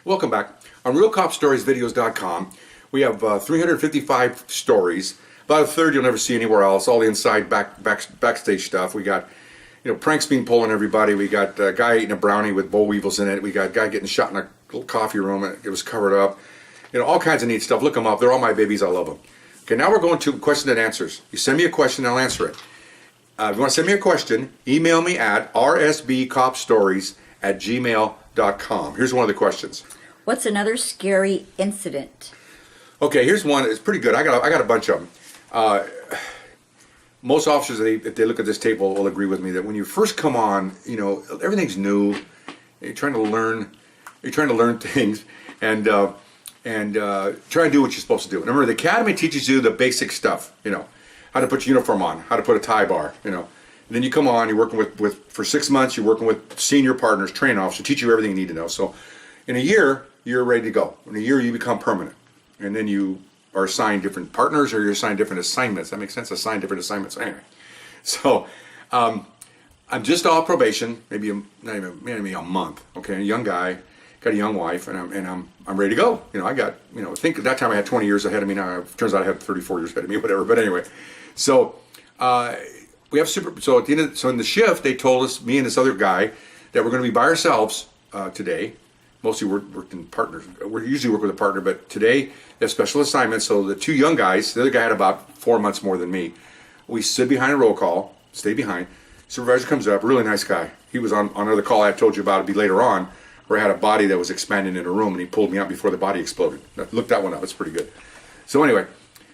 Welcome back. On RealCopStoriesVideos.com, we have 355 stories. About a third you'll never see anywhere else. All the inside backstage stuff. We got, pranks being pulled on everybody. We got a guy eating a brownie with boll weevils in it. We got a guy getting shot in a little coffee room. It was covered up. All kinds of neat stuff. Look them up. They're all my babies. I love them. Okay, now we're going to question and answers. You send me a question, I'll answer it. If you want to send me a question, email me at rsbcopstories@gmail.com. Here's one of the questions. What's another scary incident? Okay, here's one. It's pretty good. I got a bunch of them. Most officers, if they look at this tape, will agree with me that when you first come on, everything's new. You're trying to learn things, and try and do what you're supposed to do. And remember, the academy teaches you the basic stuff. How to put your uniform on, how to put a tie bar. And then you come on. You're working with for 6 months. You're working with senior partners, training officers, teach you everything you need to know. So, in a year, you're ready to go. In a year, you become permanent, and then you are assigned different partners, or you're assigned different assignments. That makes sense. Assigned different assignments. Anyway, so I'm just off probation, maybe a month. Okay, a young guy, got a young wife, and I'm ready to go. I got I think at that time I had 20 years ahead of me. Now it turns out I have 34 years ahead of me, whatever. But anyway, so we have so at the end in the shift they told us, me and this other guy, that we're going to be by ourselves today. Mostly worked in partners. We usually work with a partner, but today they have special assignments. So the two young guys, the other guy had about 4 months more than me. We stood behind a roll call, stay behind. Supervisor comes up, really nice guy. He was on another call I told you about. It'd be later on, where I had a body that was expanding in a room, and he pulled me out before the body exploded. Look that one up. It's pretty good. So anyway,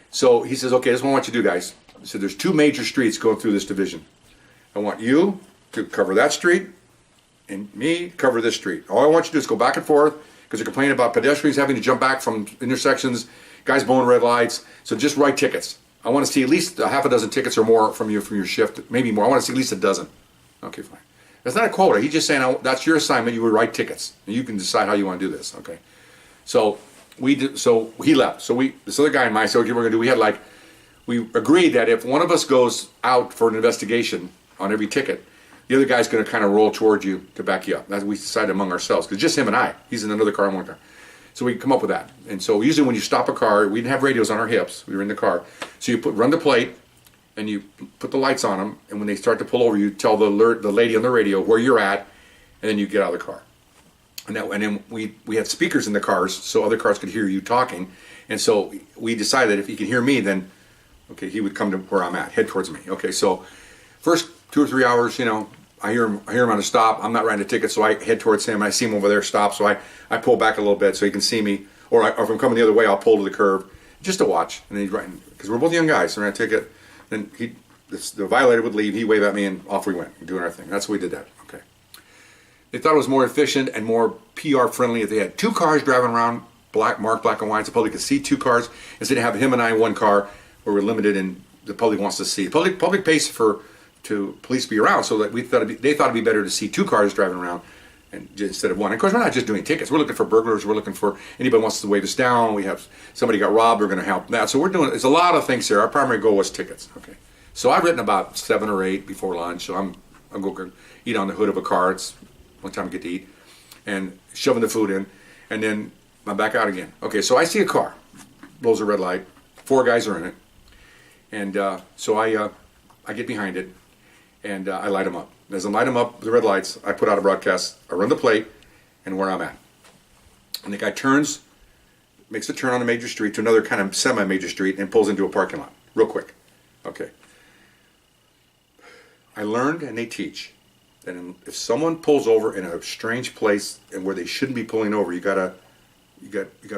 so he says, okay, this is what I want you to do, guys. He said, there's two major streets going through this division. I want you to cover that street, and me cover this street. All I want you to do is go back and forth, because they're complaining about pedestrians having to jump back from intersections, guys blowing red lights. So just write tickets. I want to see at least a half a dozen tickets or more from your shift, maybe more. I want to see at least a dozen. Okay, fine. That's not a quota. He's just saying that's your assignment. You would write tickets, and you can decide how you want to do this. Okay. So we did. So he left. So this other guy and I said, okay, we're gonna do. We agreed that if one of us goes out for an investigation on every ticket, the other guy's going to kind of roll towards you to back you up. That we decided among ourselves, because just him and I. He's in another car and one car. So we come up with that. And so usually when you stop a car, we didn't have radios on our hips. We were in the car. So you run the plate, and you put the lights on them. And when they start to pull over, you tell the lady on the radio where you're at, and then you get out of the car. And then we had speakers in the cars, so other cars could hear you talking. And so we decided that if he could hear me, then okay, he would come to where I'm at, head towards me. Okay, so first 2 or 3 hours, I hear him on a stop. I'm not writing a ticket, so I head towards him. I see him over there stop, so I pull back a little bit so he can see me. Or if I'm coming the other way, I'll pull to the curb just to watch. And then he's writing, because we're both young guys, so I take it. Then the violator would leave. He'd wave at me, and off we went, doing our thing. That's why we did that. Okay. They thought it was more efficient and more PR friendly if they had 2 cars driving around, marked black and white, so the public could see 2 cars instead of having him and I in 1 car, where we're limited and the public wants to see. Public pays to police be around, so that they thought it'd be better to see 2 cars driving around instead of 1. And of course, we're not just doing tickets. We're looking for burglars. We're looking for anybody who wants to wave us down. We have somebody got robbed. We're going to help that. So it's a lot of things here. Our primary goal was tickets. Okay. So I've written about 7 or 8 before lunch. So I'm going to eat on the hood of a car. It's one time I get to eat, and shoving the food in, and then I'm back out again. Okay. So I see a car, blows a red light. 4 guys are in it, and so I get behind it. And I light them up. As I light them up, the red lights, I put out a broadcast, I run the plate, and where I'm at. And the guy makes a turn on the major street to another kind of semi-major street, and pulls into a parking lot, real quick. Okay. I learned, and they teach, that if someone pulls over in a strange place and where they shouldn't be pulling over, you gotta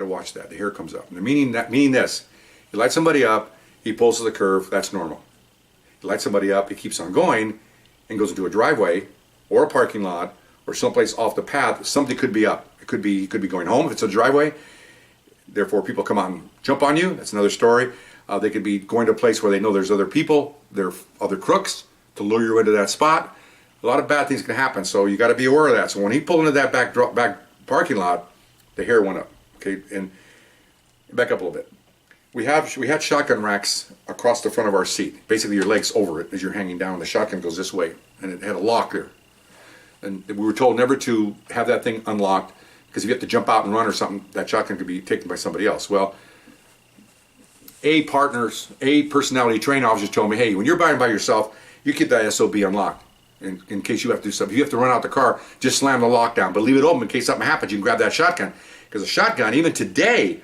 watch that. The hair comes up. And meaning this, you light somebody up, he pulls to the curve, that's normal. Lights somebody up, it keeps on going and goes into a driveway or a parking lot or someplace off the path. Something could be up. It could be going home if it's a driveway. Therefore, people come out and jump on you. That's another story. They could be going to a place where they know there's other people, there are other crooks to lure you into that spot. A lot of bad things can happen, so you got to be aware of that. So when he pulled into that back parking lot, the hair went up. Okay, and back up a little bit. We had shotgun racks across the front of our seat. Basically, your legs over it as you're hanging down. The shotgun goes this way, and it had a lock there. And we were told never to have that thing unlocked, Because if you have to jump out and run or something, that shotgun could be taken by somebody else. Well, A personality training officers told me, hey, when you're by yourself, you keep that SOB unlocked in case you have to do something. If you have to run out the car, just slam the lock down, but leave it open in case something happens. You can grab that shotgun. Because a shotgun, even today,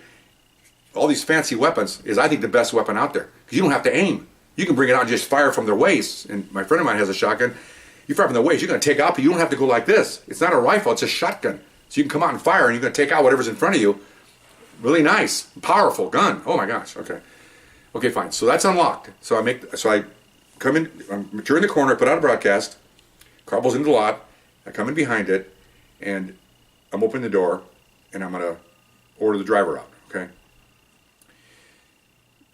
all these fancy weapons, is I think the best weapon out there. Because you don't have to aim. You can bring it out and just fire from their waist. And my friend of mine has a shotgun. You fire from the waist, you're going to take out, but you don't have to go like this. It's not a rifle, it's a shotgun. So you can come out and fire, and you're going to take out whatever's in front of you. Really nice, powerful gun. Oh my gosh. Okay, fine. So that's unlocked. So I come in. I'm turning the corner, put out a broadcast. Car pulls into the lot. I come in behind it, and I'm opening the door, and I'm gonna order the driver out. Okay.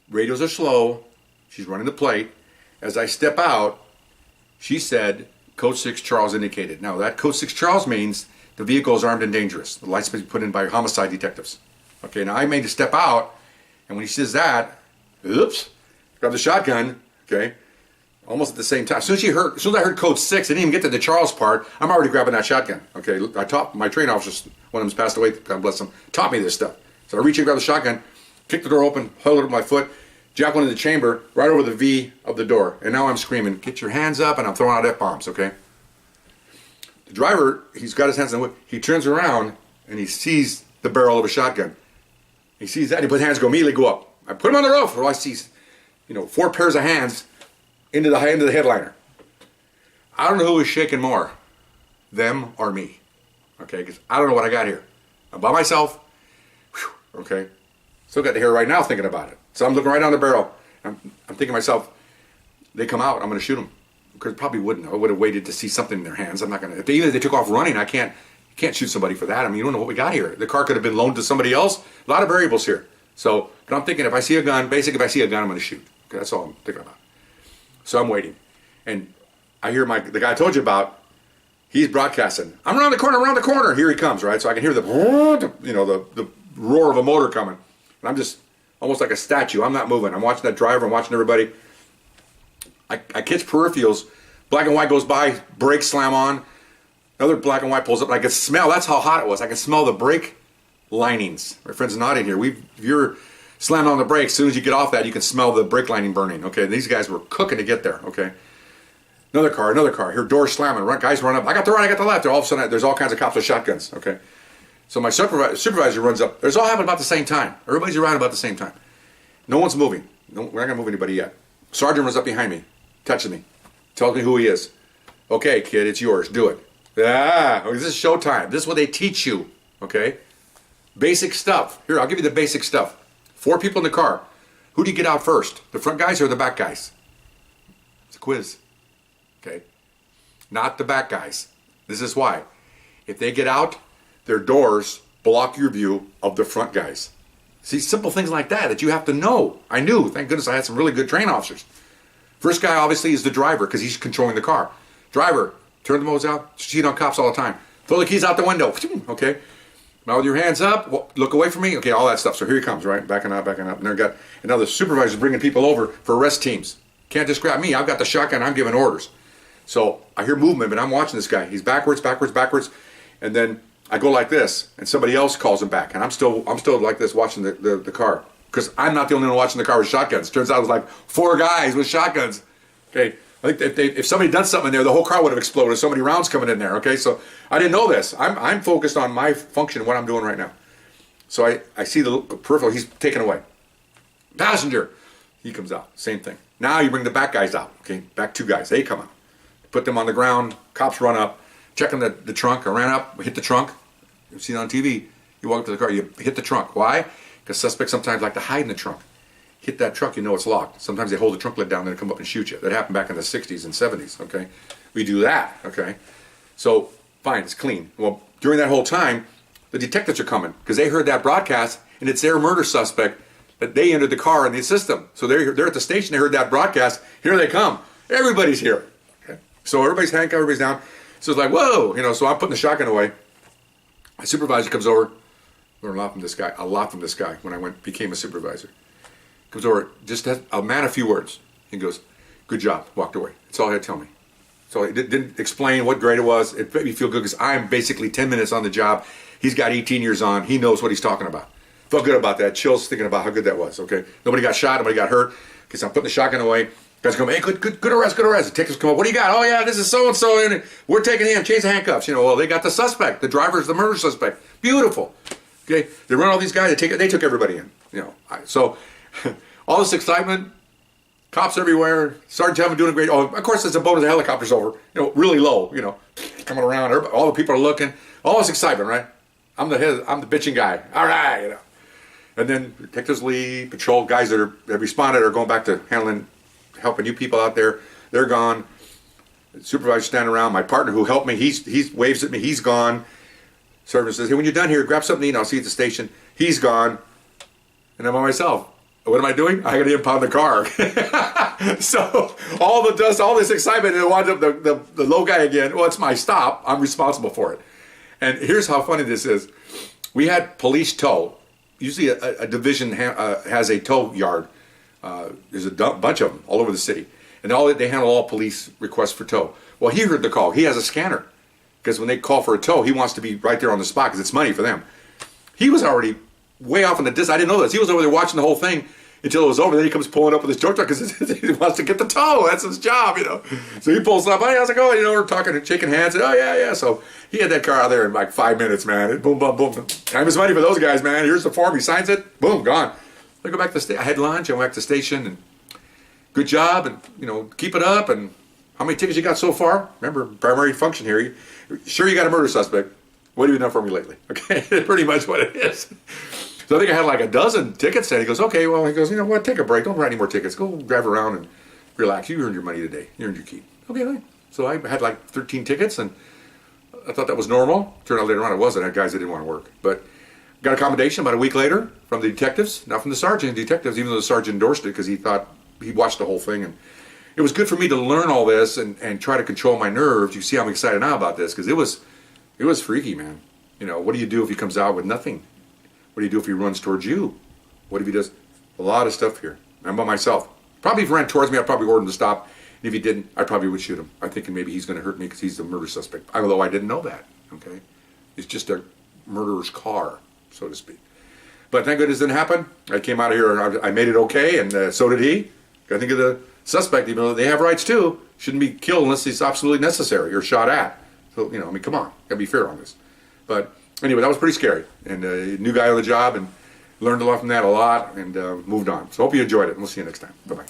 Radios are slow. She's running the plate. As I step out, she said, "Code 6 Charles indicated." Now that Code 6 Charles means the vehicle is armed and dangerous. The lights been put in by homicide detectives. Okay. Now I made to step out, and when he says that, oops, grab the shotgun. Okay. Almost at the same time. As soon as I heard Code 6, I didn't even get to the Charles part. I'm already grabbing that shotgun. Okay. I taught my training officers, one of them's passed away, God bless him, taught me this stuff. So I reach in, grab the shotgun, kick the door open, hold it with my foot, jack one in the chamber, right over the V of the door. And now I'm screaming, get your hands up, and I'm throwing out F-bombs, okay? The driver, he's got his hands on the whip. He turns around, and he sees the barrel of a shotgun. He sees that, and his hands immediately go up. I put him on the roof, where I see, 4 pairs of hands into the headliner. I don't know who was shaking more, them or me, okay? Because I don't know what I got here. I'm by myself, okay? Still got the hair right now thinking about it. So I'm looking right down the barrel. I'm thinking to myself, they come out, I'm going to shoot them. Because probably wouldn't. I would have waited to see something in their hands. I'm not going to. Even if they took off running, I can't shoot somebody for that. I mean, you don't know what we got here. The car could have been loaned to somebody else. A lot of variables here. So, but I'm thinking if I see a gun, I'm going to shoot. Okay, that's all I'm thinking about. So I'm waiting, and I hear the guy I told you about. He's broadcasting. I'm around the corner. Here he comes, right? So I can hear the roar of a motor coming, and I'm just almost like a statue. I'm not moving. I'm watching that driver. I'm watching everybody. I catch peripherals. Black and white goes by. Brakes slam on. Another black and white pulls up. And I can smell. That's how hot it was. I can smell the brake linings. My friend's nodding here. If you're slamming on the brakes, as soon as you get off that, you can smell the brake lining burning. Okay, these guys were cooking to get there. Okay, another car. Hear doors slamming. Guys run up. I got the right. I got the left. All of a sudden, there's all kinds of cops with shotguns. Okay, so my supervisor runs up. There's all happened about the same time. Everybody's around about the same time. No one's moving. No, we're not gonna move anybody yet. Sergeant runs up behind me, touching me, tells me who he is. Okay, kid, it's yours. Do it. This is showtime. This is what they teach you. Okay, basic stuff. Here, I'll give you the basic stuff. 4 people in the car. Who do you get out first? The front guys or the back guys? It's a quiz. Okay? Not the back guys. This is why. If they get out, their doors block your view of the front guys. See, simple things like that you have to know. I knew. Thank goodness I had some really good train officers. First guy, obviously, is the driver because he's controlling the car. Driver, turn the motors out. Cheat on cops all the time. Throw the keys out the window. Okay? Now with your hands up, look away from me. Okay, all that stuff. So here he comes, right? Backing up. And now the supervisor's bringing people over for arrest teams. Can't just grab me. I've got the shotgun. I'm giving orders. So I hear movement, but I'm watching this guy. He's backwards. And then I go like this, and somebody else calls him back. And I'm still like this watching the car. Because I'm not the only one watching the car with shotguns. Turns out it was like 4 guys with shotguns. Okay, I think if somebody done something in there, the whole car would have exploded. So many rounds coming in there. Okay, so I didn't know this. I'm focused on my function, what I'm doing right now. So I see the peripheral. He's taken away. Passenger. He comes out. Same thing. Now you bring the back guys out. Okay, back 2 guys. They come out. Put them on the ground. Cops run up. Checking the trunk. I ran up. Hit the trunk. You've seen it on TV. You walk up to the car. You hit the trunk. Why? Because suspects sometimes like to hide in the trunk. Hit that trunk, you know it's locked. Sometimes they hold the trunk lid down and they come up and shoot you. That happened back in the 60s and 70s, okay? We do that, okay? So, fine, it's clean. Well, during that whole time, the detectives are coming because they heard that broadcast and it's their murder suspect that they entered the car in the system. So they're at the station, they heard that broadcast, here they come. Everybody's here, okay? So everybody's handcuffed, everybody's down. So it's like, whoa, so I'm putting the shotgun away. My supervisor comes over, learned a lot from this guy when I became a supervisor. Comes over, just has a man a few words. He goes, good job, walked away. That's all he had to tell me. So he didn't explain what grade it was. It made me feel good because I'm basically 10 minutes on the job. He's got 18 years on. He knows what he's talking about. Felt good about that. Chills thinking about how good that was. Okay, nobody got shot. Nobody got hurt. Because I'm putting the shotgun away. Guys come, hey, good arrest, good arrest. The detectives come up. What do you got? Oh yeah, this is so and so, and we're taking him. Change the handcuffs. You know, well, they got the suspect. The driver's the murder suspect. Beautiful. Okay, they run all these guys. They took everybody in. You know, so all this excitement. Cops everywhere. Sergeant Tevin doing a great. Oh, of course, there's a bonus. The helicopter's over. You know, really low. You know, coming around. All the people are looking. All this excitement, right? I'm the bitching guy. All right, you know. And then detectives leave. Patrol guys that have responded are going back to helping you people out there. They're gone. The supervisor's standing around. My partner who helped me, he waves at me. He's gone. Sergeant says, hey, when you're done here, grab something to eat. I'll see you at the station. He's gone. And I'm by myself. What am I doing? I got to impound the car. So all the dust, all this excitement, and it winds up the low guy again. Well, it's my stop. I'm responsible for it. And here's how funny this is. We had police tow. Usually a division has a tow yard. There's a bunch of them all over the city. And they handle all police requests for tow. Well, he heard the call. He has a scanner. Because when they call for a tow, he wants to be right there on the spot because it's money for them. He was already way off in the distance. I didn't know this. He was over there watching the whole thing until it was over. Then he comes pulling up with his tow truck because he wants to get the tow. That's his job, you know. So he pulls up. Hey, how's it going? You know, we're talking and shaking hands. And, oh, yeah. So he had that car out there in like 5 minutes, man. Boom, boom, boom. Time is money for those guys, man. Here's the form. He signs it. Boom, gone. I go back to the station. I had lunch. I went back to the station. And good job. And, you know, keep it up. And how many tickets you got so far? Remember, primary function here. Sure, you got a murder suspect. What have you done for me lately? Okay, pretty much what it is. So I think I had like a dozen tickets, and he goes, okay, well, he goes, you know what, take a break. Don't write any more tickets. Go drive around and relax. You earned your money today. You earned your keep. Okay, fine. So I had like 13 tickets, and I thought that was normal. Turned out later on it wasn't. I had guys that didn't want to work. But got accommodation about a week later from the detectives, not from the sergeant. Detectives, even though the sergeant endorsed it because he thought, he watched the whole thing. And it was good for me to learn all this and try to control my nerves. You see how I'm excited now about this because it was freaky, man. You know, what do you do if he comes out with nothing? What do you do if he runs towards you? What if he does? A lot of stuff here. I'm by myself. Probably if he ran towards me, I'd probably order him to stop. And if he didn't, I probably would shoot him. I'm thinking maybe he's going to hurt me because he's the murder suspect. Although I didn't know that, okay? It's just a murderer's car, so to speak. But thank goodness it didn't happen. I came out of here and I made it okay, and so did he. I think of the suspect, even though they have rights too, shouldn't be killed unless it's absolutely necessary or shot at. So, you know, I mean, come on. Got to be fair on this. But anyway, that was pretty scary. And new guy on the job and learned a lot from that, and moved on. So hope you enjoyed it. And we'll see you next time. Bye-bye.